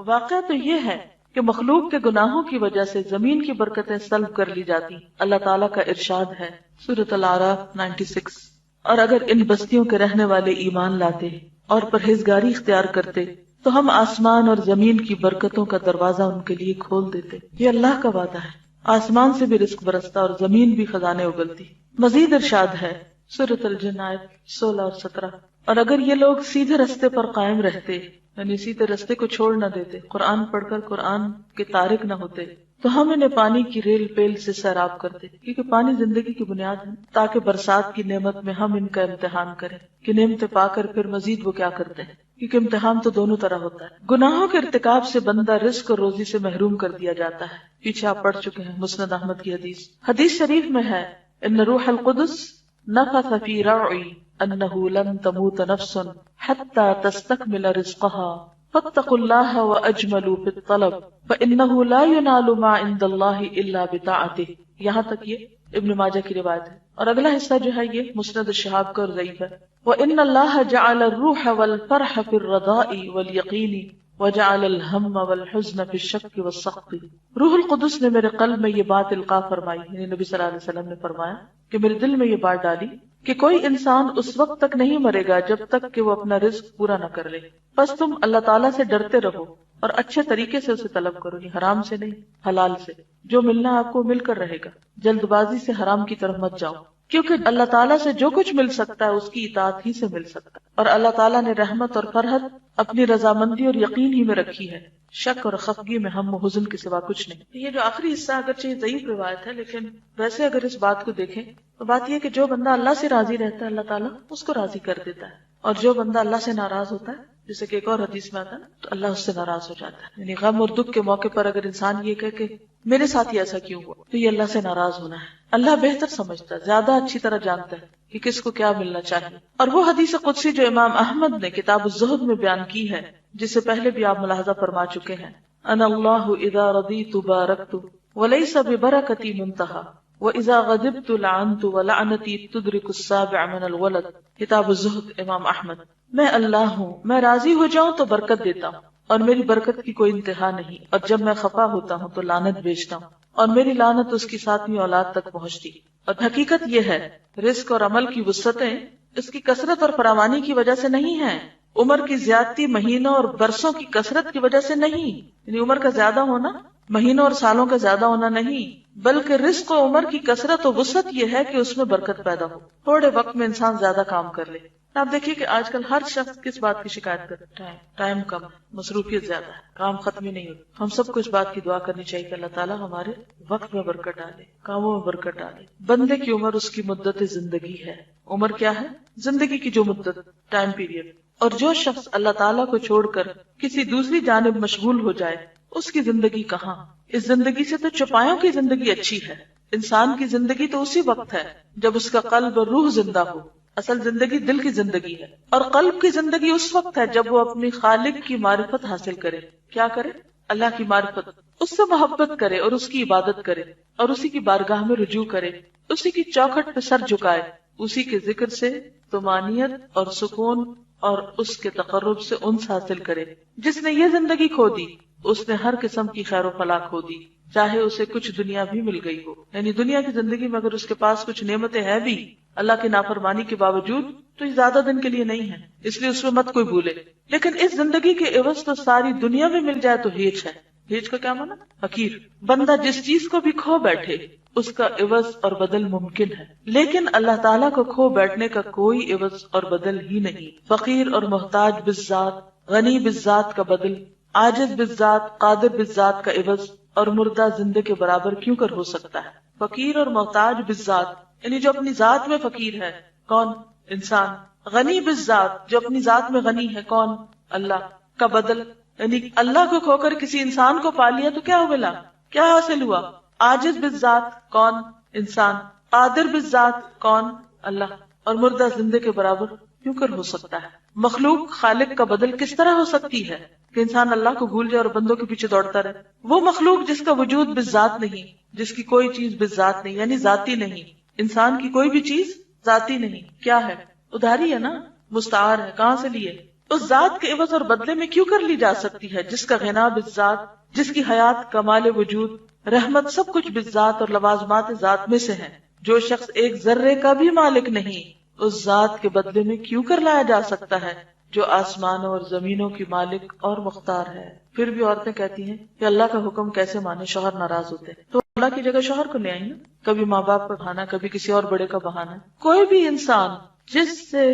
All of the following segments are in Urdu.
واقعہ تو یہ ہے کہ مخلوق کے گناہوں کی وجہ سے زمین کی برکتیں سلب کر لی جاتی. اللہ تعالیٰ کا ارشاد ہے سورۃ الاعراف 96، اور اگر ان بستیوں کے رہنے والے ایمان لاتے اور پرہیزگاری اختیار کرتے تو ہم آسمان اور زمین کی برکتوں کا دروازہ ان کے لیے کھول دیتے. یہ اللہ کا وعدہ ہے. آسمان سے بھی رزق برستا اور زمین بھی خزانے اگلتی. مزید ارشاد ہے سورۃ الجن آیت 16 اور 17، اور اگر یہ لوگ سیدھے رستے پر قائم رہتے، یعنی سیدھے رستے کو چھوڑ نہ دیتے، قرآن پڑھ کر قرآن کے تارک نہ ہوتے، تو ہم انہیں پانی کی ریل پیل سے سیراب کرتے، کیونکہ پانی زندگی کی بنیاد ہے، تاکہ برسات کی نعمت میں ہم ان کا امتحان کریں کہ نعمتیں پا کر پھر مزید وہ کیا کرتے ہیں، کیونکہ امتحان تو دونوں طرح ہوتا ہے. گناہوں کے ارتکاب سے بندہ رزق اور روزی سے محروم کر دیا جاتا ہے. پیچھے آپ پڑھ چکے ہیں مسند احمد کی حدیث شریف میں ہے ان روح القدس نفث فی رعی انه لن تموت نفس حتى تستكمل رزقها فاتقوا الله واجملوا في الطلب فانه لا ينال ما عند الله الا بطاعته. یہاں تک یہ ابن ماجہ کی روایت ہے، اور اگلا حصہ جو ہے یہ مسند الشہاب کا اور ضعیف ہے. وان الله جعل الروح والفرح في الرضاء واليقين وجعل الهم والحزن في الشك والسخط. روح القدس نے میرے قلب میں یہ بات القاء فرمائی، یعنی نبی صلی اللہ علیہ وسلم نے فرمایا کہ میرے دل میں یہ بات ڈالی کہ کوئی انسان اس وقت تک نہیں مرے گا جب تک کہ وہ اپنا رزق پورا نہ کر لے. بس تم اللہ تعالیٰ سے ڈرتے رہو اور اچھے طریقے سے اسے طلب کرو، یہ حرام سے نہیں، حلال سے. جو ملنا آپ کو مل کر رہے گا، جلد بازی سے حرام کی طرف مت جاؤ، کیونکہ اللہ تعالیٰ سے جو کچھ مل سکتا ہے اس کی اطاعت ہی سے مل سکتا ہے. اور اللہ تعالیٰ نے رحمت اور فرحت اپنی رضامندی اور یقین ہی میں رکھی ہے، شک اور خفگی میں ہم و حزن کے سوا کچھ نہیں. یہ جو آخری حصہ اگرچہ ضعیف روایت ہے، لیکن ویسے اگر اس بات کو دیکھیں تو بات یہ کہ جو بندہ اللہ سے راضی رہتا ہے اللہ تعالیٰ اس کو راضی کر دیتا ہے، اور جو بندہ اللہ سے ناراض ہوتا ہے، جیسے کہ ایک اور حدیث میں آتا ہے، تو اللہ اس سے ناراض ہو جاتا ہے. یعنی غم اور دکھ کے موقع پر اگر انسان یہ کہے کہ میرے ساتھ ہی ایسا کیوں ہوا، تو یہ اللہ سے ناراض ہونا ہے. اللہ بہتر سمجھتا ہے، زیادہ اچھی طرح جانتا ہے کہ کس کو کیا ملنا چاہیے. اور وہ حدیث قدسی جو امام احمد نے کتاب الزہد میں بیان کی ہے، جس سے پہلے بھی آپ ملاحظہ فرما چکے ہیں، انا اللہ اذا رضیت بارکت ولیس ببرکتی منتہا وَإِذَا غَضِبْتُ لَعَنْتُ وَلَعْنَتِي تُدْرِكُ السَّابِعَ مِنَ الْوَلَدِ. کتاب الزہد امام احمد. میں اللہ ہوں، میں راضی ہو جاؤں تو برکت دیتا ہوں اور میری برکت کی کوئی انتہا نہیں، اور جب میں خفا ہوتا ہوں تو لعنت بھیجتا ہوں اور میری لعنت اس کی 7ویں اولاد تک پہنچتی. اور حقیقت یہ ہے رزق اور عمل کی وسعتیں اس کی کثرت اور فراوانی کی وجہ سے نہیں ہیں، عمر کی زیادتی مہینوں اور برسوں کی کثرت کی وجہ سے نہیں، یعنی عمر کا زیادہ ہونا مہینوں اور سالوں کا زیادہ ہونا نہیں، بلکہ رزق و عمر کی کثرت و وسعت یہ ہے کہ اس میں برکت پیدا ہو، تھوڑے وقت میں انسان زیادہ کام کر لے. آپ دیکھیے کہ آج کل ہر شخص کس بات کی شکایت کرتا ہے؟ ٹائم کم، مصروفیت زیادہ ہے، کام ختم ہی نہیں ہوتا. ہم سب کو اس بات کی دعا کرنی چاہیے کہ اللہ تعالیٰ ہمارے وقت میں برکت ڈالے، کاموں میں برکت ڈالے. بندے کی عمر اس کی مدت زندگی ہے. عمر کیا ہے؟ زندگی کی جو مدت، ٹائم پیریڈ. اور جو شخص اللہ تعالیٰ کو چھوڑ کر کسی دوسری جانب مشغول ہو جائے اس کی زندگی کہاں. اس زندگی سے تو چوپایوں کی زندگی اچھی ہے. انسان کی زندگی تو اسی وقت ہے جب اس کا قلب اور روح زندہ ہو. اصل زندگی دل کی زندگی ہے، اور قلب کی زندگی اس وقت ہے جب وہ اپنی خالق کی معرفت حاصل کرے. کیا کرے؟ اللہ کی معرفت، اس سے محبت کرے اور اس کی عبادت کرے اور اسی کی بارگاہ میں رجوع کرے، اسی کی چوکھٹ پہ سر جھکائے، اسی کے ذکر سے طمانینت اور سکون اور اس کے تقرب سے انس حاصل کرے. جس نے یہ زندگی کھو دی اس نے ہر قسم کی خیر و فلاح کھو دی، چاہے اسے کچھ دنیا بھی مل گئی ہو. یعنی دنیا کی زندگی میں اگر اس کے پاس کچھ نعمتیں ہیں بھی اللہ کی نافرمانی کے باوجود تو یہ زیادہ دن کے لیے نہیں ہے، اس لیے اس میں مت کوئی بھولے. لیکن اس زندگی کے عوض تو ساری دنیا میں مل جائے تو ہیچ ہے. ہیچ کا کیا معنی؟ حقیر. بندہ جس چیز کو بھی کھو بیٹھے اس کا عوض اور بدل ممکن ہے، لیکن اللہ تعالیٰ کو کھو بیٹھنے کا کوئی عوض اور بدل ہی نہیں. فقیر اور محتاج بالذات، غنی بالذات کا بدل، عاجز بالذات، قادر بالذات کا عوض اور مردہ زندے کے برابر کیوں کر ہو سکتا ہے؟ فقیر اور محتاج بالذات یعنی جو اپنی ذات میں فقیر ہے، کون؟ انسان. غنی بالذات جو اپنی ذات میں غنی ہے، کون؟ اللہ. کا بدل یعنی اللہ کو کھو کر کسی انسان کو پا لیا تو کیا ملا؟ کیا حاصل ہوا؟ عاجز بالذات کون؟ انسان. قادر بالذات کون؟ اللہ. اور مردہ زندے کے برابر کیوں کر ہو سکتا ہے؟ مخلوق خالق کا بدل کس طرح ہو سکتی ہے کہ انسان اللہ کو بھول جائے اور بندوں کے پیچھے دوڑتا رہے؟ وہ مخلوق جس کا وجود بالذات نہیں، جس کی کوئی چیز بالذات نہیں یعنی ذاتی نہیں. انسان کی کوئی بھی چیز ذاتی نہیں. کیا ہے؟ ادھاری ہے نا، مستعار ہے. کہاں سے لیے؟ اس ذات کے عوض اور بدلے میں کیوں کر لی جا سکتی ہے جس کا غنا بالذات، جس کی حیات، کمال وجود، رحمت سب کچھ بالذات اور لوازمات ذات میں سے ہے. جو شخص ایک ذرے کا بھی مالک نہیں اس ذات کے بدلے میں کیوں کر لایا جا سکتا ہے جو آسمانوں اور زمینوں کی مالک اور مختار ہے. پھر بھی عورتیں کہتی ہیں کہ اللہ کا حکم کیسے مانے، شوہر ناراض ہوتے ہیں تو اللہ کی جگہ شوہر کو لے آئیں نا. کبھی ماں باپ کا بہانا، کبھی کسی اور بڑے کا بہانا. کوئی بھی انسان جس سے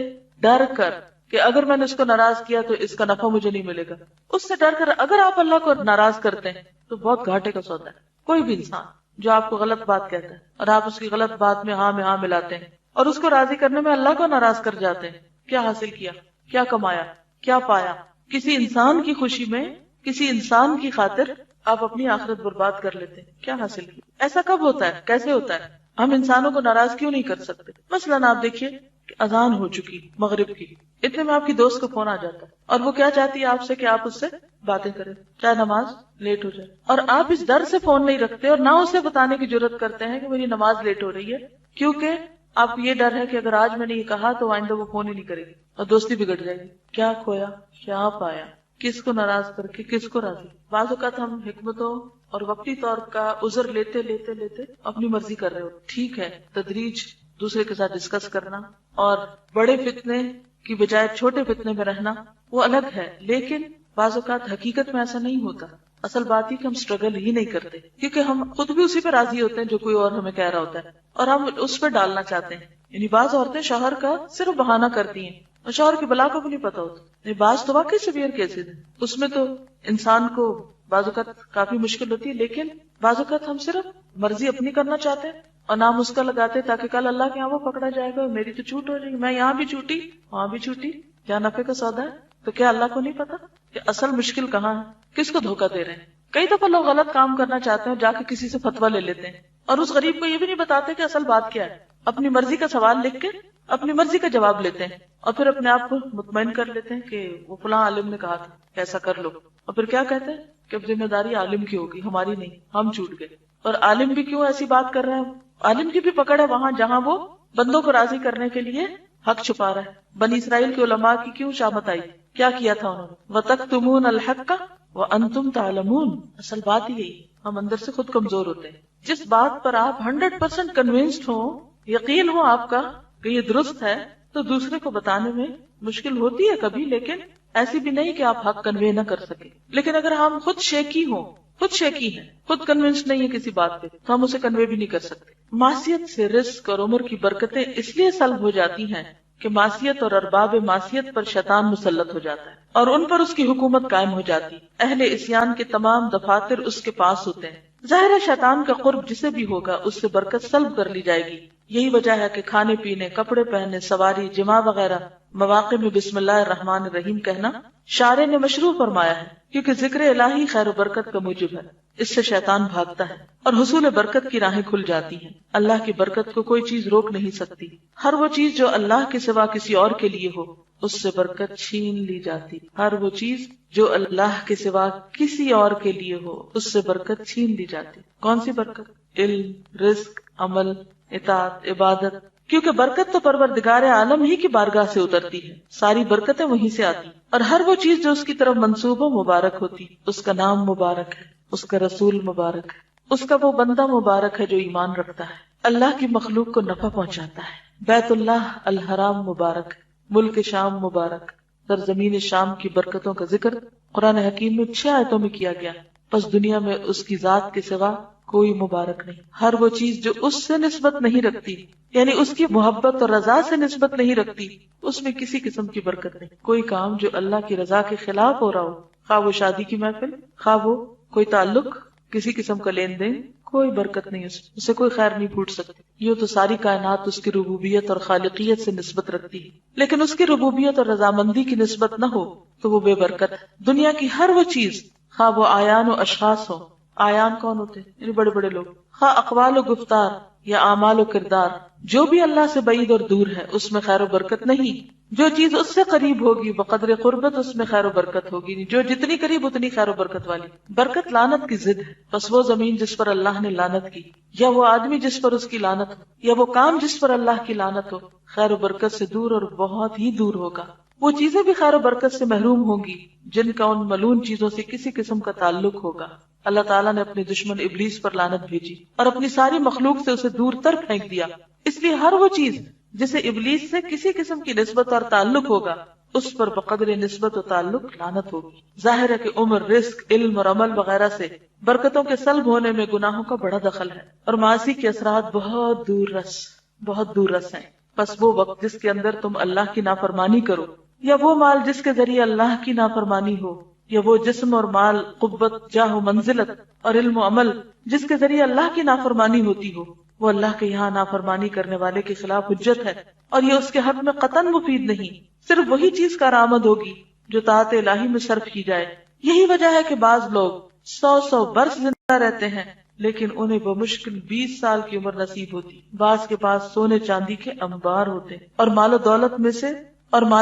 ڈر کر کہ اگر میں نے اس کو ناراض کیا تو اس کا نفع مجھے نہیں ملے گا، اس سے ڈر کر اگر آپ اللہ کو ناراض کرتے ہیں تو بہت گھاٹے کا سودا ہے. کوئی بھی انسان جو آپ کو غلط بات کہتا ہے اور آپ اس کی غلط بات میں ہاں ملاتے ہیں اور اس کو راضی کرنے میں اللہ کو ناراض کر جاتے ہیں، کیا حاصل کیا، کیا کمایا، کیا پایا؟ کسی انسان کی خوشی میں، کسی انسان کی خاطر آپ اپنی آخرت برباد کر لیتے ہیں. کیا حاصل کیا؟ ایسا کب ہوتا ہے، کیسے ہوتا ہے؟ ہم انسانوں کو ناراض کیوں نہیں کر سکتے؟ مثلاً آپ دیکھیے کہ اذان ہو چکی مغرب کی، اتنے میں آپ کی دوست کو فون آ جاتا ہے اور وہ کیا چاہتی ہے آپ سے کہ آپ اس سے باتیں کریں چاہے نماز لیٹ ہو جائے، اور آپ اس ڈر سے فون نہیں رکھتے اور نہ اسے بتانے کی جرات کرتے ہیں کہ میری نماز لیٹ ہو رہی ہے، کیونکہ آپ کو یہ ڈر ہے کہ اگر آج میں نے یہ کہا تو آئندہ وہ فون ہی نہیں کرے گی اور دوستی بگڑ جائے گی. کیا کھویا، کیا پایا؟ کس کو ناراض کر کے کس کو راضی؟ بعض اوقات ہم حکمتوں اور وقتی طور کا عذر لیتے لیتے لیتے اپنی مرضی کر رہے ہو. ٹھیک ہے، تدریج، دوسرے کے ساتھ ڈسکس کرنا اور بڑے فتنے کی بجائے چھوٹے فتنے میں رہنا وہ الگ ہے، لیکن بعض اوقات حقیقت میں ایسا نہیں ہوتا. اصل بات ہی کہ ہم سٹرگل ہی نہیں کرتے کیونکہ ہم خود بھی اسی پہ راضی ہوتے ہیں جو کوئی اور ہمیں کہہ رہا ہوتا ہے اور ہم اس پہ ڈالنا چاہتے ہیں. یعنی بعض عورتیں شوہر کا صرف بہانہ کرتی ہیں اور شوہر کی بلا کو بھی نہیں پتا ہوتا. یعنی بعض تو واقعی سیویئر کیسز ہیں، اس میں تو انسان کو بعض اوقات کافی مشکل ہوتی ہے، لیکن بعض اوقات ہم صرف مرضی اپنی کرنا چاہتے ہیں اور نام اس کا لگاتے تاکہ کل اللہ کے یہاں وہ پکڑا جائے گا، میری تو چھوٹ ہو جائے گی، میں یہاں بھی چھوٹی وہاں بھی چھوٹی، کیا نفع کا سودا ہے. تو کیا اللہ کو نہیں پتا کہ اصل مشکل کہاں ہے، کس کو دھوکہ دے رہے ہیں؟ کئی دفعہ لوگ غلط کام کرنا چاہتے ہیں جا کے کسی سے فتویٰ لے لیتے ہیں اور اس غریب کو یہ بھی نہیں بتاتے کہ اصل بات کیا ہے. اپنی مرضی کا سوال لکھ کے اپنی مرضی کا جواب لیتے ہیں اور پھر اپنے آپ کو مطمئن کر لیتے ہیں کہ وہ فلاں عالم نے کہا تھا کہ ایسا کر لو، اور پھر کیا کہتے ہیں کہ اب ذمہ داری عالم کی ہوگی، ہماری نہیں، ہم چھوٹ گئے. اور عالم بھی کیوں ایسی بات کر رہے ہیں؟ عالم کی بھی پکڑ ہے وہاں جہاں وہ بندوں کو راضی کرنے کے لیے حق چھپا رہا ہے. بنی اسرائیل کے علماء کی کیوں شامت آئی؟ کیا کیا تھا انہوں نے؟ وَتَكْتُمُونَ الْحَقَّ وَأَنْتُمْ تَعْلَمُونَ. اصل بات ہی یہی، ہم اندر سے خود کمزور ہوتے ہیں. جس بات پر آپ 100% کنونسڈ ہوں، یقین ہو آپ کا کہ یہ درست ہے، تو دوسرے کو بتانے میں مشکل ہوتی ہے کبھی، لیکن ایسی بھی نہیں کہ آپ حق کنوے نہ کر سکیں. لیکن اگر ہم خود شیکی ہوں، خود شیکی ہیں، خود کنونسڈ نہیں ہے کسی بات پہ، تو ہم اسے کنوے بھی نہیں کر سکتے. معصیت سے رزق اور عمر کی برکتیں اس لیے سلب ہو جاتی ہیں کہ معصیت اور ارباب معصیت پر شیطان مسلط ہو جاتا ہے اور ان پر اس کی حکومت قائم ہو جاتی. اہل عصیان کے تمام دفاتر اس کے پاس ہوتے ہیں. ظاہر ہے شیطان کا قرب جسے بھی ہوگا اس سے برکت سلب کر لی جائے گی. یہی وجہ ہے کہ کھانے پینے، کپڑے پہننے، سواری، جماع وغیرہ مواقع میں بسم اللہ الرحمن الرحیم کہنا شارع نے مشروع فرمایا ہے، کیونکہ ذکر الہی خیر و برکت کا موجب ہے. اس سے شیطان بھاگتا ہے اور حصول برکت کی راہیں کھل جاتی ہیں. اللہ کی برکت کو کوئی چیز روک نہیں سکتی. ہر وہ چیز جو اللہ کے سوا کسی اور کے لیے ہو اس سے برکت چھین لی جاتی. ہر وہ چیز جو اللہ کے سوا کسی اور کے لیے ہو اس سے برکت چھین لی جاتی. کون سی برکت؟ علم، رزق، عمل، اطاعت، عبادت. کیونکہ برکت تو پروردگار عالم ہی کی بارگاہ سے اترتی ہے، ساری برکتیں وہیں سے آتی. اور ہر وہ چیز جو اس کی طرف منسوب و مبارک ہوتی، اس کا نام مبارک ہے، اس کا رسول مبارک ہے، اس کا وہ بندہ مبارک ہے جو ایمان رکھتا ہے، اللہ کی مخلوق کو نفع پہنچاتا ہے. بیت اللہ الحرام مبارک، ملک شام مبارک. سرزمین شام کی برکتوں کا ذکر قرآن حکیم میں 6 آیتوں میں کیا گیا. بس دنیا میں اس کی ذات کے سوا کوئی مبارک نہیں. ہر وہ چیز جو اس سے نسبت نہیں رکھتی، یعنی اس کی محبت اور رضا سے نسبت نہیں رکھتی، اس میں کسی قسم کی برکت نہیں. کوئی کام جو اللہ کی رضا کے خلاف ہو رہا ہو، خواہ وہ شادی کی محفل، خواہ وہ کوئی تعلق، کسی قسم کا لین دین، کوئی برکت نہیں، اس سے کوئی خیر نہیں پھوٹ سکتی. یہ تو ساری کائنات اس کی ربوبیت اور خالقیت سے نسبت رکھتی ہے، لیکن اس کی ربوبیت اور رضامندی کی نسبت نہ ہو تو وہ بے برکت ہے. دنیا کی ہر وہ چیز، خواہ وہ آیان و اشخاص ہو، آیان کون ہوتے ہیں؟ یعنی بڑے بڑے لوگ، خواہ اقوال و گفتار یا اعمال و کردار، جو بھی اللہ سے بعید اور دور ہے اس میں خیر و برکت نہیں. جو چیز اس سے قریب ہوگی بقدر قربت اس میں خیر و برکت ہوگی. جو جتنی قریب اتنی خیر و برکت والی. برکت لعنت کی ضد ہے. بس وہ زمین جس پر اللہ نے لعنت کی، یا وہ آدمی جس پر اس کی لعنت ہو، یا وہ کام جس پر اللہ کی لعنت ہو، خیر و برکت سے دور اور بہت ہی دور ہوگا. وہ چیزیں بھی خیر و برکت سے محروم ہوں گی جن کا ان ملعون چیزوں سے کسی قسم کا تعلق ہوگا۔ اللہ تعالیٰ نے اپنے دشمن ابلیس پر لعنت بھیجی اور اپنی ساری مخلوق سے اسے دور تر پھینک دیا، اس لیے ہر وہ چیز جسے ابلیس سے کسی قسم کی نسبت اور تعلق ہوگا اس پر بقدر نسبت و تعلق لعنت ہوگی۔ ظاہر ہے کہ عمر، رزق، علم اور عمل وغیرہ سے برکتوں کے سلب ہونے میں گناہوں کا بڑا دخل ہے، اور معاصی کے اثرات بہت دور رس ہیں۔ پس وہ وقت جس کے اندر تم اللہ کی نافرمانی کرو، یا وہ مال جس کے ذریعے اللہ کی نافرمانی ہو، یا وہ جسم اور مال، قوت، جاہ و منزلت اور علم و عمل جس کے ذریعے اللہ کی نافرمانی ہوتی ہو، وہ اللہ کے یہاں نافرمانی کرنے والے کے خلاف حجت ہے، اور یہ اس کے حق میں قطعاً مفید نہیں۔ صرف وہی چیز کارآمد ہوگی جو طاعت الہی میں صرف کی جائے۔ یہی وجہ ہے کہ بعض لوگ 100 برس زندہ رہتے ہیں لیکن انہیں بمشکل 20 سال کی عمر نصیب ہوتی۔ بعض کے پاس سونے چاندی کے انبار ہوتے ہیں اور مال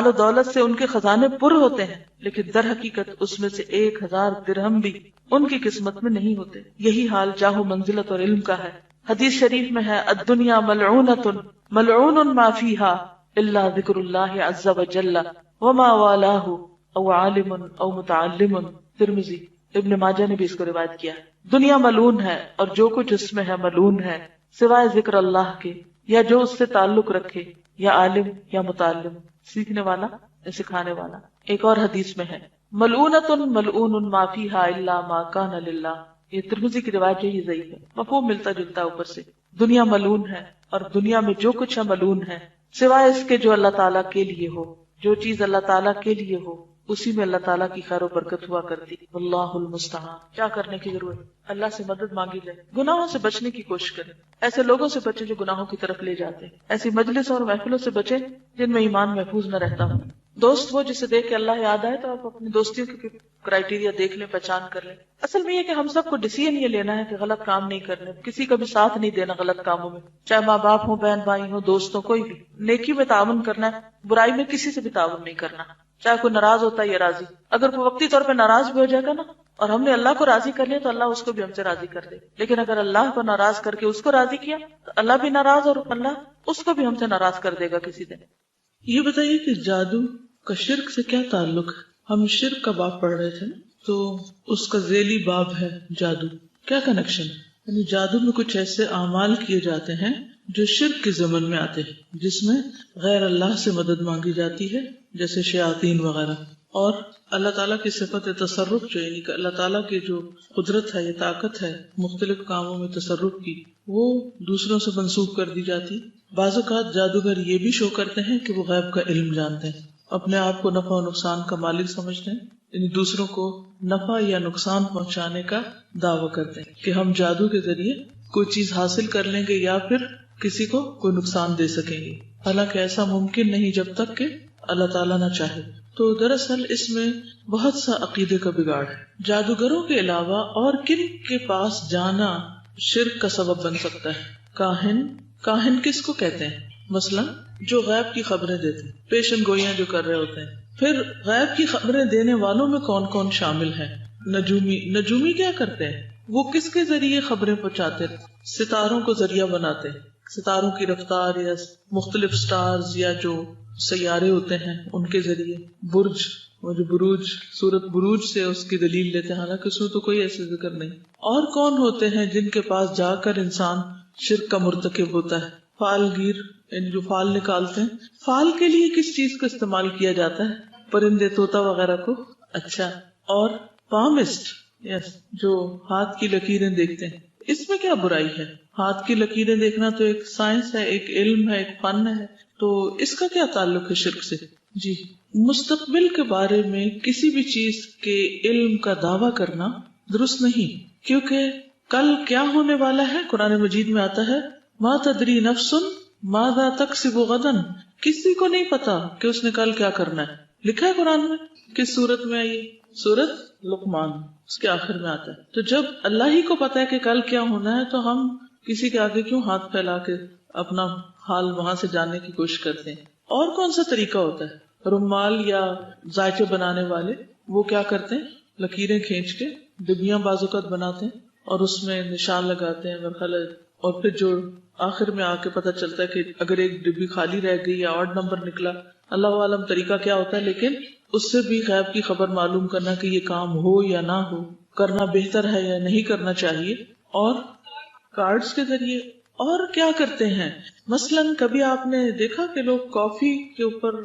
و دولت سے ان کے خزانے پر ہوتے ہیں، لیکن در حقیقت اس میں سے 1000 درہم بھی ان کی قسمت میں نہیں ہوتے۔ یہی حال جاہ و منزلت اور علم کا ہے۔ حدیث شریف میں ہے، الدنیا ملعونۃ ملعون ما فیہا الا ذکر اللہ عز وجل وما والاہ او عالم او متعلم۔ ترمذی، ابن ماجہ نے بھی اس کو روایت کیا۔ دنیا ملعون ہے اور جو کچھ اس میں ہے ملعون ہے سوائے ذکر اللہ کے، یا جو اس سے تعلق رکھے، یا عالم یا متعلم، سیکھنے والا یا سکھانے والا۔ ایک اور حدیث میں ہے، ملعونۃ ملعون ما فیہا الا ما کان للہ۔ یہ ترمذی کی روایت یہی ضعیف ہے، مفہوم ملتا جلتا اوپر سے۔ دنیا ملعون ہے اور دنیا میں جو کچھ ہے ملعون ہے سوائے اس کے جو اللہ تعالیٰ کے لیے ہو۔ جو چیز اللہ تعالیٰ کے لیے ہو اسی میں اللہ تعالیٰ کی خیر و برکت ہوا کرتی۔ واللہ المستعان۔ کیا کرنے کی ضرورت؟ اللہ سے مدد مانگی جائے، گناہوں سے بچنے کی کوشش کریں، ایسے لوگوں سے بچیں جو گناہوں کی طرف لے جاتے ہیں، ایسی مجلس اور محفلوں سے بچیں جن میں ایمان محفوظ نہ رہتا ہو۔ دوست وہ جسے دیکھ کے اللہ یاد آئے تو آپ اپنی دوستیوں کی کرائیٹیریا دیکھ لیں، پہچان کر لیں۔ اصل میں یہ کہ ہم سب کو ڈیسیژن یہ لینا ہے کہ غلط کام نہیں کرنے، کسی کا بھی ساتھ نہیں دینا غلط کاموں میں، چاہے ماں باپ ہوں، بہن بھائی ہوں، دوست ہوں، کوئی بھی۔ نیکی میں تعاون کرنا ہے، برائی میں کسی سے بھی تعاون نہیں کرنا، چاہے کوئی ناراض ہوتا ہے یا راضی۔ اگر کوئی وقتی طور پہ ناراض بھی ہو جائے گا نا اور ہم نے اللہ کو راضی کر لیا تو اللہ اس کو بھی ہم سے راضی کر دے، لیکن اگر اللہ کو ناراض کر کے اس کو راضی کیا تو اللہ بھی ناراض اور اللہ اس کو بھی ہم سے ناراض کر دے گا کسی دن۔ یہ بتائیے کہ جادو کا شرک سے کیا تعلق ہے؟ ہم شرک کا باب پڑھ رہے تھے تو اس کا ذیلی باب ہے جادو، کیا کنیکشن ہے؟ یعنی جادو میں کچھ ایسے اعمال کیے جاتے ہیں جو شرک کے ضمن میں آتے ہیں، جس میں غیر اللہ سے مدد مانگی جاتی ہے، جیسے شیاطین وغیرہ، اور اللہ تعالیٰ کی صفت تصرف جو یعنی کہ اللہ تعالیٰ کی جو قدرت ہے یا طاقت ہے مختلف کاموں میں تصرف کی، وہ دوسروں سے منسوخ کر دی جاتی۔ بعض اوقات جادوگر یہ بھی شو کرتے ہیں کہ وہ غیب کا علم جانتے ہیں، اپنے آپ کو نفع و نقصان کا مالک سمجھتے ہیں، یعنی دوسروں کو نفع یا نقصان پہنچانے کا دعویٰ کرتے ہیں کہ ہم جادو کے ذریعے کوئی چیز حاصل کر لیں گے یا پھر کسی کو کوئی نقصان دے سکیں گے، حالانکہ ایسا ممکن نہیں جب تک کہ اللہ تعالیٰ نہ چاہے۔ تو دراصل اس میں بہت سا عقیدے کا بگاڑ ہے۔ جادوگروں کے علاوہ اور کن کے پاس جانا شرک کا سبب بن سکتا ہے؟ کاہن کس کو کہتے ہیں؟ مثلا جو غیب کی خبریں دیتے ہیں، پیشن گوئیاں جو کر رہے ہوتے ہیں۔ پھر غیب کی خبریں دینے والوں میں کون کون شامل ہیں؟ نجومی کیا کرتے ہیں؟ وہ کس کے ذریعے خبریں پہنچاتے ہیں؟ ستاروں کو ذریعہ بناتے ہیں، ستاروں کی رفتار یا مختلف سٹارز یا جو سیارے ہوتے ہیں ان کے ذریعے۔ برج، وہ جو سورت بروج سے اس کی دلیل لیتے ہیں، حالانکہ اس میں تو کوئی ایسے ذکر نہیں۔ اور کون ہوتے ہیں جن کے پاس جا کر انسان شرک کا مرتکب ہوتا ہے؟ فال گیر، یعنی جو فال نکالتے ہیں۔ فال کے لیے کس چیز کا استعمال کیا جاتا ہے؟ پرندے، طوطا وغیرہ کو۔ اچھا، اور پامسٹ، جو ہاتھ کی لکیریں دیکھتے ہیں، اس میں کیا برائی ہے؟ ہاتھ کی لکیریں دیکھنا تو ایک سائنس ہے، ایک علم ہے، ایک فن ہے، تو اس کا کیا تعلق ہے شرک سے؟ جی، مستقبل کے بارے میں کسی بھی چیز کے علم کا دعویٰ کرنا درست نہیں، کیونکہ کل کیا ہونے والا ہے قرآن مجید میں آتا ہے، ما تدری نفس ماذا تکسب غدا، کسی کو نہیں پتا کہ اس نے کل کیا کرنا ہے۔ لکھا ہے قرآن میں، کس سورت میں آئی؟ سورت لقمان، اس کے آخر میں آتا ہے۔ تو جب اللہ ہی کو پتا ہے کہ کل کیا ہونا ہے تو ہم کسی کے آگے کیوں ہاتھ پھیلا کے اپنا حال وہاں سے جاننے کی کوشش کرتے ہیں؟ اور کون سا طریقہ ہوتا ہے؟ رومال یا ذائچے بنانے والے وہ کیا کرتے ہیں؟ لکیریں کھینچ کے ڈبیاں بعض اوقات بناتے ہیں اور اس میں نشان لگاتے ہیں اور پھر جو آخر میں آ کے پتہ چلتا ہے کہ اگر ایک ڈبی خالی رہ گئی یا آڈ نمبر نکلا اللہ عالم طریقہ کیا ہوتا ہے، لیکن اس سے بھی غیب کی خبر معلوم کرنا کہ یہ کام ہو یا نہ ہو، کرنا بہتر ہے یا نہیں کرنا چاہیے، اور کارڈز کے ذریعے اور کیا کرتے ہیں. مثلاً کبھی آپ نے دیکھا کہ لوگ کافی کے اوپر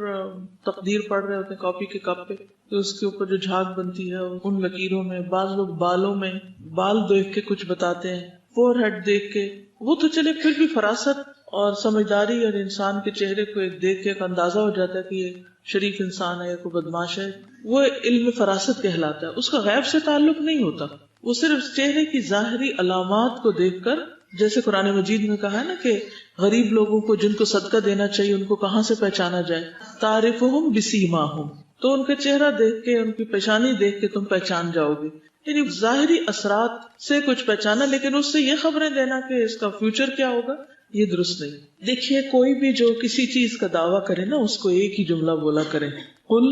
تقدیر پڑھ رہے ہوتے ہیں، کافی کے کپ پہ، تو اس کے اوپر جو جھاگ بنتی ہے ان لکیروں میں، بعض لوگ بالوں میں بال دیکھ کے کچھ بتاتے ہیں، فور ہیڈ دیکھ کے. وہ تو چلے پھر بھی فراست اور سمجھداری، اور انسان کے چہرے کو ایک دیکھ کے ایک اندازہ ہو جاتا ہے کہ یہ شریف انسان ہے یا کوئی بدماش ہے، وہ علم فراست کہلاتا ہے. اس کا غیب سے تعلق نہیں ہوتا، وہ صرف چہرے کی ظاہری علامات کو دیکھ کر، جیسے قرآن مجید میں کہا ہے نا کہ غریب لوگوں کو جن کو صدقہ دینا چاہیے ان کو کہاں سے پہچانا جائے، تعرفہم بسیماہم، تو ان کا چہرہ دیکھ کے، ان کی پیشانی دیکھ کے تم پہچان جاؤ گے. یعنی ظاہری اثرات سے کچھ پہچانا، لیکن اس سے یہ خبریں دینا کہ اس کا فیوچر کیا ہوگا، یہ درست نہیں. دیکھیے کوئی بھی جو کسی چیز کا دعویٰ کرے نا، اس کو ایک ہی جملہ بولا کرے، قل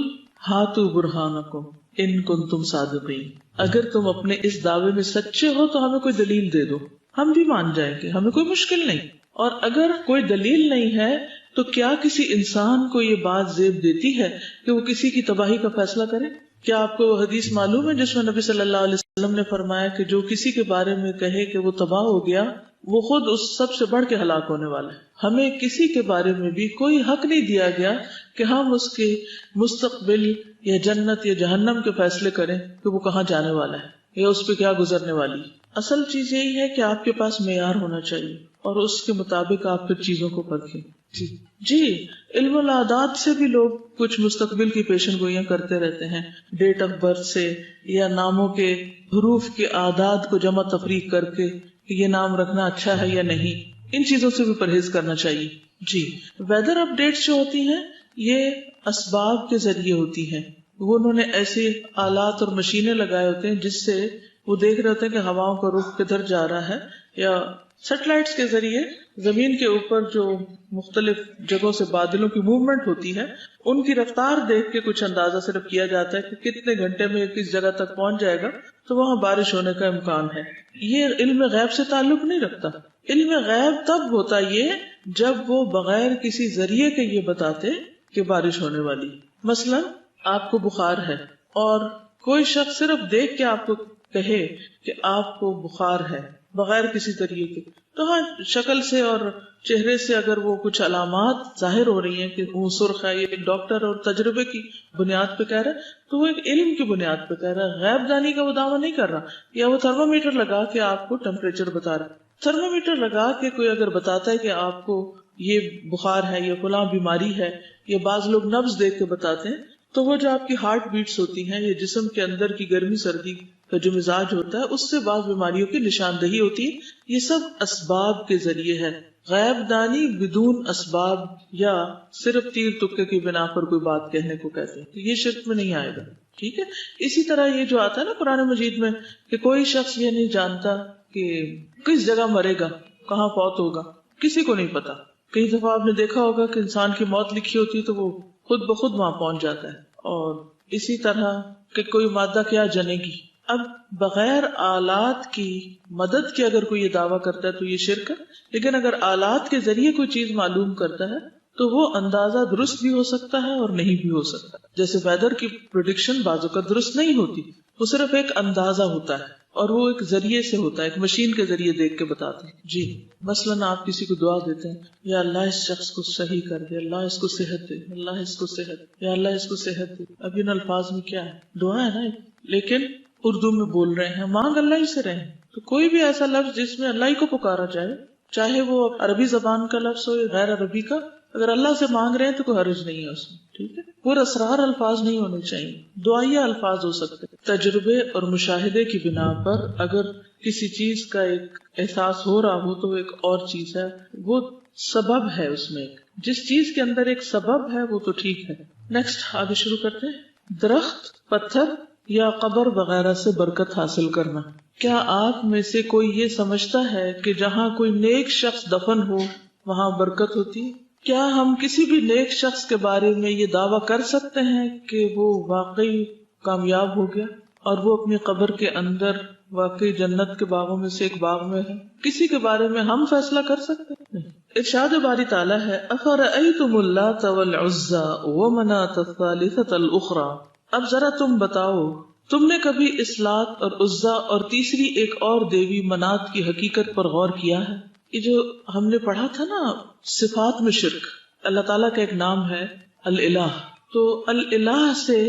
ہاتوا برہانکم ان کنتم صادقین. اگر تم اپنے اس دعوے میں سچے ہو تو ہمیں کوئی دلیل دے دو، ہم بھی مان جائیں گے، ہمیں کوئی مشکل نہیں. اور اگر کوئی دلیل نہیں ہے تو کیا کسی انسان کو یہ بات زیب دیتی ہے کہ وہ کسی کی تباہی کا فیصلہ کرے؟ کیا آپ کو وہ حدیث معلوم ہے جس میں نبی صلی اللہ علیہ وسلم نے فرمایا کہ جو کسی کے بارے میں کہے کہ وہ تباہ ہو گیا، وہ خود اس سب سے بڑھ کے ہلاک ہونے والا ہے. ہمیں کسی کے بارے میں بھی کوئی حق نہیں دیا گیا کہ ہم اس کے مستقبل یا جنت یا جہنم کے فیصلے کریں کہ وہ کہاں جانے والا ہے یا اس پہ کیا گزرنے والی. اصل چیز یہی ہے کہ آپ کے پاس معیار ہونا چاہیے اور اس کے مطابق آپ پھر چیزوں کو پرکھیں. جی علم العادات سے بھی لوگ کچھ مستقبل کی پیشن گوئیاں کرتے رہتے ہیں، ڈیٹ آف برتھ سے یا ناموں کے حروف کے اعداد کو جمع تفریق کر کے کہ یہ نام رکھنا اچھا ہے یا نہیں. ان چیزوں سے بھی پرہیز کرنا چاہیے. جی ویدر اپ ڈیٹس جو ہوتی ہیں یہ اسباب کے ذریعے ہوتی ہیں. وہ انہوں نے ایسے آلات اور مشینیں لگائے ہوتے ہیں جس سے وہ دیکھ رہے ہوتے ہیں کہ ہواؤں کا رخ کدھر جا رہا ہے، یا سیٹلائٹس کے ذریعے زمین کے اوپر جو مختلف جگہوں سے بادلوں کی موومنٹ ہوتی ہے ان کی رفتار دیکھ کے کچھ اندازہ صرف کیا جاتا ہے کہ کتنے گھنٹے میں کس جگہ تک پہنچ جائے گا تو وہاں بارش ہونے کا امکان ہے. یہ علم غیب سے تعلق نہیں رکھتا. علم غیب تب ہوتا یہ جب وہ بغیر کسی ذریعے کے یہ بتاتے کہ بارش ہونے والی. مثلا آپ کو بخار ہے اور کوئی شخص صرف دیکھ کے آپ کو کہے کہ آپ کو بخار ہے بغیر کسی طریقے کے، تو ہاں شکل سے اور چہرے سے اگر وہ کچھ علامات ظاہر ہو رہی ہیں کہ وہ سرخ ہے، یہ ایک ڈاکٹر اور تجربے کی بنیاد پہ کہہ رہا ہے تو وہ ایک علم کی بنیاد پہ کہہ رہا ہے، غیب دانی کا وہ دعویٰ نہیں کر رہا. یا وہ تھرمامیٹر لگا کے آپ کو ٹیمپریچر بتا رہا ہے. تھرمامیٹر لگا کے کوئی اگر بتاتا ہے کہ آپ کو یہ بخار ہے یا فلاں بیماری ہے، یا بعض لوگ نبض دیکھ کے بتاتے ہیں، تو وہ جو آپ کی ہارٹ بیٹس ہوتی ہیں یا جسم کے اندر کی گرمی سردی کا جو مزاج ہوتا ہے اس سے بعض بیماریوں کی نشاندہی ہوتی ہے. یہ سب اسباب کے ذریعے ہے. غیب دانی بدون اسباب یا صرف تیر تکے کی بنا پر کوئی بات کہنے کو کہتے ہیں، یہ شرک میں نہیں آئے گا. ٹھیک ہے. اسی طرح یہ جو آتا ہے نا قرآن مجید میں کہ کوئی شخص یہ نہیں جانتا کہ کس جگہ مرے گا، کہاں فوت ہوگا، کسی کو نہیں پتا. کئی دفعہ آپ نے دیکھا ہوگا کہ انسان کی موت لکھی ہوتی ہے تو وہ خود بخود وہاں پہنچ جاتا ہے. اور اسی طرح کہ کوئی مادہ کیا جنے گی. اب بغیر آلات کی مدد کے اگر کوئی یہ دعویٰ کرتا ہے تو یہ شرک ہے. لیکن اگر آلات کے ذریعے کوئی چیز معلوم کرتا ہے تو وہ اندازہ درست بھی ہو سکتا ہے اور نہیں بھی ہو سکتا. جیسے ویدر کی پریڈکشن بعض اوقات درست نہیں ہوتی، وہ صرف ایک اندازہ ہوتا ہے اور وہ ایک ذریعے سے ہوتا ہے، ایک مشین کے ذریعے دیکھ کے بتاتے ہیں. جی مثلاً آپ کسی کو دعا دیتے ہیں، یا اللہ اس شخص کو صحیح کر دے، اللہ اس کو صحت دے، اللہ اس کو صحت، یا اللہ اس کو صحت دے. اب ان الفاظ میں کیا ہے؟ دعا ہے نا، لیکن اردو میں بول رہے ہیں، مانگ اللہ ہی سے رہے ہیں. تو کوئی بھی ایسا لفظ جس میں اللہ ہی کو پکارا جائے، چاہے وہ عربی زبان کا لفظ ہو یا غیر عربی کا، اگر اللہ سے مانگ رہے ہیں تو کوئی حرج نہیں ہے اس میں. ٹھیک ہے. پورا اسرار الفاظ نہیں ہونے چاہیے، دعائیہ الفاظ ہو سکتے. تجربے اور مشاہدے کی بنا پر اگر کسی چیز کا ایک احساس ہو رہا ہو تو ایک اور چیز ہے، وہ سبب ہے. اس میں جس چیز کے اندر ایک سبب ہے وہ تو ٹھیک ہے. نیکسٹ آگے شروع کرتے ہیں. درخت، پتھر یا قبر وغیرہ سے برکت حاصل کرنا. کیا آپ میں سے کوئی یہ سمجھتا ہے کہ جہاں کوئی نیک شخص دفن ہو وہاں برکت ہوتی ہے؟ کیا ہم کسی بھی نیک شخص کے بارے میں یہ دعویٰ کر سکتے ہیں کہ وہ واقعی کامیاب ہو گیا اور وہ اپنی قبر کے اندر واقعی جنت کے باغوں میں سے ایک باغ میں ہے؟ کسی کے بارے میں ہم فیصلہ کر سکتے ہیں؟ نہیں. ارشاد باری تعالیٰ ہے افرأیتم اللات والعزی ومناۃ الثالثۃ الاخری، اب ذرا تم بتاؤ تم نے کبھی اس لات اور عزا اور تیسری ایک اور دیوی منات کی حقیقت پر غور کیا ہے؟ یہ جو ہم نے پڑھا تھا نا صفات میں شرک، اللہ تعالیٰ کا ایک نام ہے الالہ، تو الالہ سے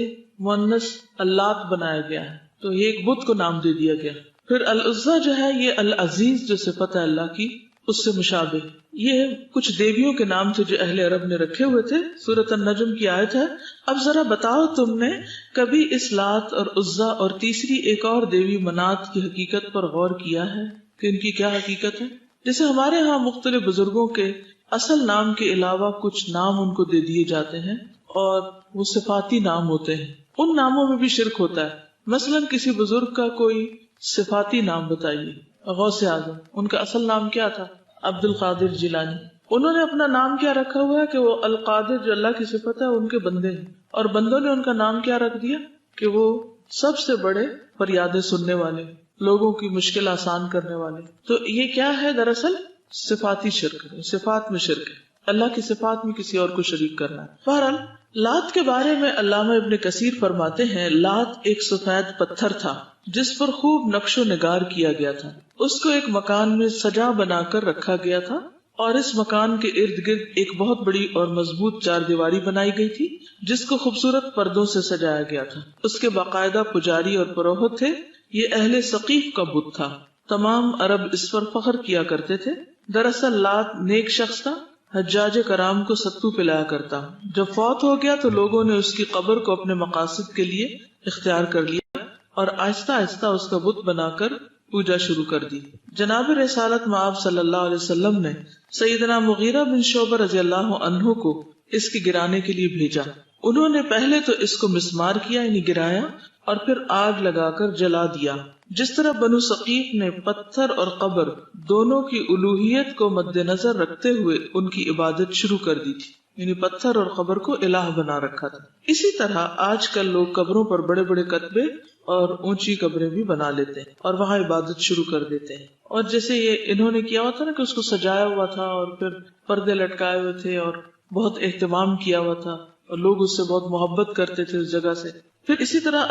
مؤنث اللات بنایا گیا ہے، تو یہ ایک بت کو نام دے دیا گیا۔ پھر العزا جو ہے یہ العزیز جو صفت ہے اللہ کی اس سے مشابہ، یہ کچھ دیویوں کے نام تھے جو اہل عرب نے رکھے ہوئے تھے۔ سورۃ النجم کی آیت ہے اب ذرا بتاؤ تم نے کبھی اس لات اور عزا اور تیسری ایک اور دیوی منات کی حقیقت پر غور کیا ہے کہ ان کی کیا حقیقت ہے؟ جیسے ہمارے ہاں مختلف بزرگوں کے اصل نام کے علاوہ کچھ نام ان کو دے دیے جاتے ہیں اور وہ صفاتی نام ہوتے ہیں، ان ناموں میں بھی شرک ہوتا ہے۔ مثلا کسی بزرگ کا کوئی صفاتی نام بتائیے، غوث اعظم، ان کا اصل نام کیا تھا؟ عبد القادر جیلانی۔ انہوں نے اپنا نام کیا رکھا ہوا ہے کہ وہ القادر جو اللہ کی صفت ہے ان کے بندے ہیں، اور بندوں نے ان کا نام کیا رکھ دیا کہ وہ سب سے بڑے فریادیں سننے والے، لوگوں کی مشکل آسان کرنے والے۔ تو یہ کیا ہے؟ دراصل صفاتی شرک، صفات میں شرک ہے، اللہ کی صفات میں کسی اور کو شریک کرنا ہے۔ بہرحال لات کے بارے میں علامہ ابن کثیر فرماتے ہیں لات ایک سفید پتھر تھا جس پر خوب نقش و نگار کیا گیا تھا، اس کو ایک مکان میں سجا بنا کر رکھا گیا تھا، اور اس مکان کے ارد گرد ایک بہت بڑی اور مضبوط چار دیواری بنائی گئی تھی جس کو خوبصورت پردوں سے سجایا گیا تھا۔ اس کے باقاعدہ پجاری اور پروہت تھے، یہ اہل ثقیف کا بت تھا، تمام عرب اس پر فخر کیا کرتے تھے۔ دراصل لات نیک شخص تھا، حجاج کرام کو ستو پلایا کرتا، جب فوت ہو گیا تو لوگوں نے اس کی قبر کو اپنے مقاصد کے لیے اختیار کر لیا اور آہستہ آہستہ اس کا بت بنا کر پوجا شروع کر دی۔ جناب رسالت مآب صلی اللہ علیہ وسلم نے سیدنا مغیرہ بن شعبہ رضی اللہ عنہ کو اس کے گرانے کے لیے بھیجا۔ انہوں نے پہلے تو اس کو مسمار کیا، یعنی گرایا، اور پھر آگ لگا کر جلا دیا۔ جس طرح بنو ثقیف نے پتھر اور قبر دونوں کی الوہیت کو مد نظر رکھتے ہوئے ان کی عبادت شروع کر دی تھی، یعنی پتھر اور قبر کو الہ بنا رکھا تھا۔ اسی طرح آج کل لوگ قبروں پر بڑے بڑے کتبے اور اونچی قبریں بھی بنا لیتے ہیں اور وہاں عبادت شروع کر دیتے ہیں۔ اور جیسے یہ انہوں نے کیا ہوا تھا نا کہ اس کو سجایا ہوا تھا اور پھر پردے لٹکائے ہوئے تھے اور بہت اہتمام کیا ہوا تھا اور لوگ اس سے بہت محبت کرتے تھے اس جگہ سے۔ پھر اسی طرح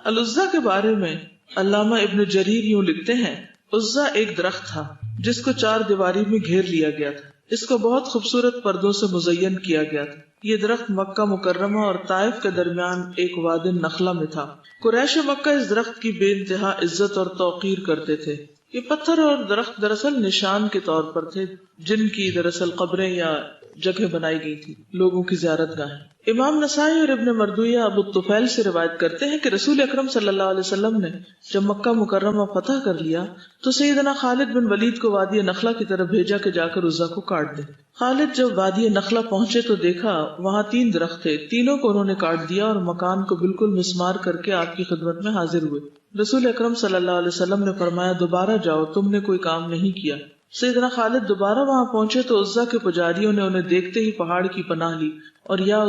العزا کے بارے میں علامہ ابن جریر یوں لکھتے ہیں عزا ایک درخت تھا جس کو چار دیواری میں گھیر لیا گیا تھا، اس کو بہت خوبصورت پردوں سے مزین کیا گیا تھا۔ یہ درخت مکہ مکرمہ اور طائف کے درمیان ایک وادی نخلا میں تھا۔ قریش مکہ اس درخت کی بے انتہا عزت اور توقیر کرتے تھے۔ یہ پتھر اور درخت دراصل نشان کے طور پر تھے جن کی دراصل قبریں یا جگہ بنائی گئی تھی، لوگوں کی زیارت گاہیں۔ امام نسائی اور ابن مردویہ ابو الطفیل سے روایت کرتے ہیں کہ رسول اکرم صلی اللہ علیہ وسلم نے جب مکہ مکرمہ فتح کر لیا تو سیدنا خالد بن ولید کو وادی نخلا کی طرف بھیجا کہ جا کر عزا کو کاٹ دے۔ خالد جب وادی نخلا پہنچے تو دیکھا وہاں 3 درخت تھے، تینوں کو انہوں نے کاٹ دیا اور مکان کو بالکل مسمار کر کے آپ کی خدمت میں حاضر ہوئے۔ رسول اکرم صلی اللہ علیہ وسلم نے فرمایا دوبارہ جاؤ، تم نے کوئی کام نہیں کیا۔ سیدنا خالد دوبارہ وہاں پہنچے تو عزا کے پجاریوں نے انہیں دیکھتے ہی پہاڑ کی پناہ لی اور یا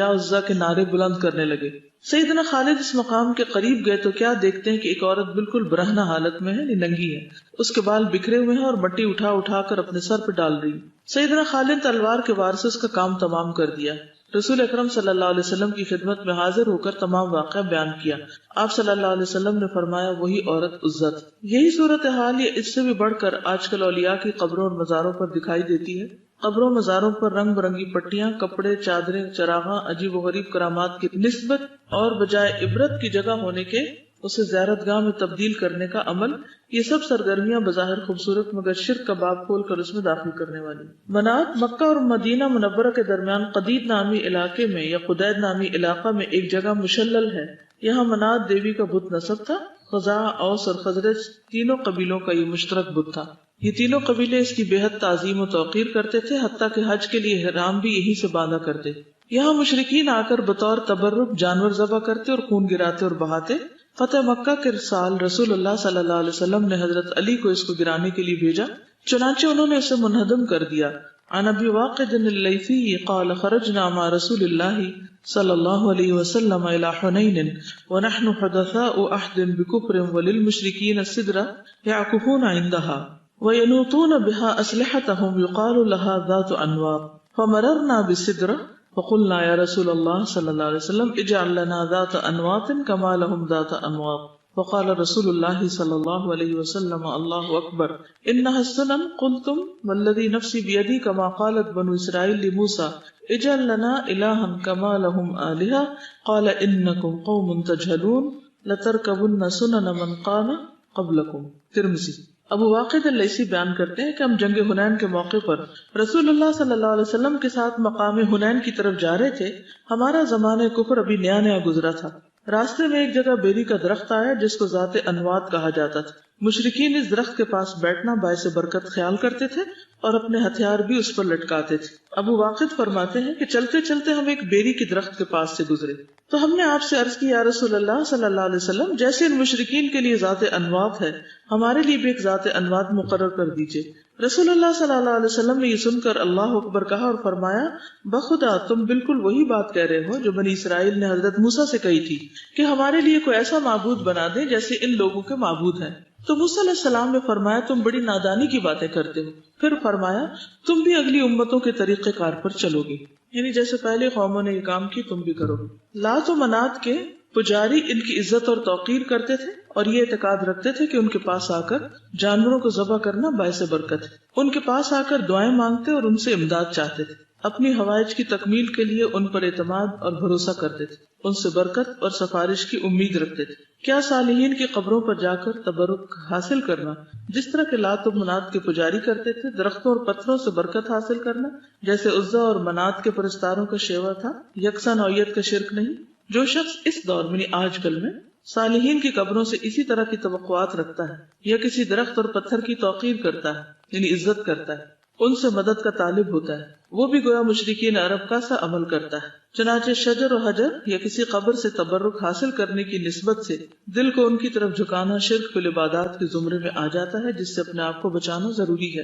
عزا کے نعرے بلند کرنے لگے۔ سیدنا خالد اس مقام کے قریب گئے تو کیا دیکھتے ہیں کہ ایک عورت بالکل برہنہ حالت میں ہے، ننگی ہے، اس کے بال بکھرے ہوئے ہیں اور مٹی اٹھا اٹھا کر اپنے سر پہ ڈال رہی۔ سیدنا خالد تلوار کے وار سے اس کا کام تمام کر دیا۔ رسول اکرم صلی اللہ علیہ وسلم کی خدمت میں حاضر ہو کر تمام واقعہ بیان کیا۔ آپ صلی اللہ علیہ وسلم نے فرمایا وہی عورت عزا تھی۔ یہی صورتحال یا اس سے بھی بڑھ کر آج کل اولیاء کی قبروں اور مزاروں پر دکھائی دیتی ہے۔ قبروں مزاروں پر رنگ برنگی پٹیاں، کپڑے، چادریں، چراغاں، عجیب و غریب کرامات کی نسبت اور بجائے عبرت کی جگہ ہونے کے اسے زیارت گاہ میں تبدیل کرنے کا عمل، یہ سب سرگرمیاں بظاہر خوبصورت مگر شرک کا باب کھول کر اس میں داخل کرنے والی۔ منات مکہ اور مدینہ منورہ کے درمیان قدید نامی علاقے میں یا قدید نامی علاقہ میں ایک جگہ مشلل ہے، یہاں منات دیوی کا بت نصب تھا۔ خزاع، اوس اور خزرج تینوں قبیلوں کا یہ مشترک بت تھا۔ یہ تینوں قبیلے اس کی بے حد تعظیم و توقیر کرتے تھے، حتیٰ کہ حج کے لیے احرام بھی یہی سے باندھا کرتے۔ یہاں مشرکین آ کر بطور تبرک جانور ذبح کرتے اور خون گراتے اور بہاتے۔ فتح مکہ کے سال رسول اللہ صلی اللہ علیہ وسلم نے حضرت علی کو اس کو گرانے کے لیے بھیجا، چنانچہ انہوں نے اسے منہدم کر دیا۔ عن ابی واقد اللیثی قال خرجنا مع رسول اللہ صلی اللہ علیہ وسلم الى حنین ونحن حدثاء عہد بکفر وللمشرکین السدرہ یعکفون عندها وَيَنُوطُونَ بِهَا أَسْلِحَتَهُمْ يُقَالُ لَهَا ذَاتُ أَنْوَاطٍ فَمَرَرْنَا بِسِدْرَةٍ فَقُلْنَا يَا رَسُولَ اللَّهِ صلی اللہ علیہ وسلم اجعل لنا ذات انواط كما لهم ذات انواط فقال رسول الله صلی اللہ علیہ وسلم اللہ اکبر انها السنن قلتم والذی نفسی بیدی كما قالت بنو اسرائیل لموسى اجعل لنا الها كما لهم آلهة قال انکم قوم تجهلون لترکبن سنن من قال قبلکم. ترمذی. ابو واقد اللیثی بیان کرتے ہیں کہ ہم جنگ حنین کے موقع پر رسول اللہ صلی اللہ علیہ وسلم کے ساتھ مقام حنین کی طرف جا رہے تھے. ہمارا زمانہ کفر ابھی نیا نیا گزرا تھا. راستے میں ایک جگہ بیری کا درخت آیا جس کو ذات انوات کہا جاتا تھا. مشرکین اس درخت کے پاس بیٹھنا باعث برکت خیال کرتے تھے اور اپنے ہتھیار بھی اس پر لٹکاتے تھے. ابو واقد فرماتے ہیں کہ چلتے چلتے ہم ایک بیری کی درخت کے پاس سے گزرے تو ہم نے آپ سے عرض کی یا رسول اللہ صلی اللہ علیہ وسلم جیسے ان مشرکین کے لیے ذات انوات ہے ہمارے لیے بھی ایک ذات انوات مقرر کر دیجئے. رسول اللہ صلی اللہ علیہ وسلم نے یہ سن کر اللہ اکبر کہا اور فرمایا بخدا تم بالکل وہی بات کہہ رہے ہو جو بنی اسرائیل نے حضرت موسیٰ سے کہی تھی کہ ہمارے لیے کوئی ایسا معبود بنا دیں جیسے ان لوگوں کے معبود ہیں. تو موسیٰ علیہ السلام نے فرمایا تم بڑی نادانی کی باتیں کرتے ہو. پھر فرمایا تم بھی اگلی امتوں کے طریقہ کار پر چلو گے، یعنی جیسے پہلے قوموں نے یہ کام کی تم بھی کرو. لات و منات کے پجاری ان کی عزت اور توقیر کرتے تھے اور یہ اعتقاد رکھتے تھے کہ ان کے پاس آ کر جانوروں کو ذبح کرنا باعث برکت ہے. ان کے پاس آ کر دعائیں مانگتے اور ان سے امداد چاہتے تھے. اپنی حوائج کی تکمیل کے لیے ان پر اعتماد اور بھروسہ کرتے تھے، ان سے برکت اور سفارش کی امید رکھتے تھے. کیا صالحین کی قبروں پر جا کر تبرک حاصل کرنا جس طرح کے لات و منات کے پجاری کرتے تھے، درختوں اور پتھروں سے برکت حاصل کرنا جیسے عزا اور منات کے پرستاروں کا شیوا تھا، یکساں نوعیت کا شرک نہیں. جو شخص اس دور میں آج کل میں صالحین کی قبروں سے اسی طرح کی توقعات رکھتا ہے یا کسی درخت اور پتھر کی توقیر کرتا ہے یعنی عزت کرتا ہے، ان سے مدد کا طالب ہوتا ہے، وہ بھی گویا مشرکین عرب کا سا عمل کرتا ہے. چنانچہ شجر و حجر یا کسی قبر سے تبرک حاصل کرنے کی نسبت سے دل کو ان کی طرف جھکانا شرک فی العبادات کے زمرے میں آ جاتا ہے جس سے اپنے آپ کو بچانا ضروری ہے.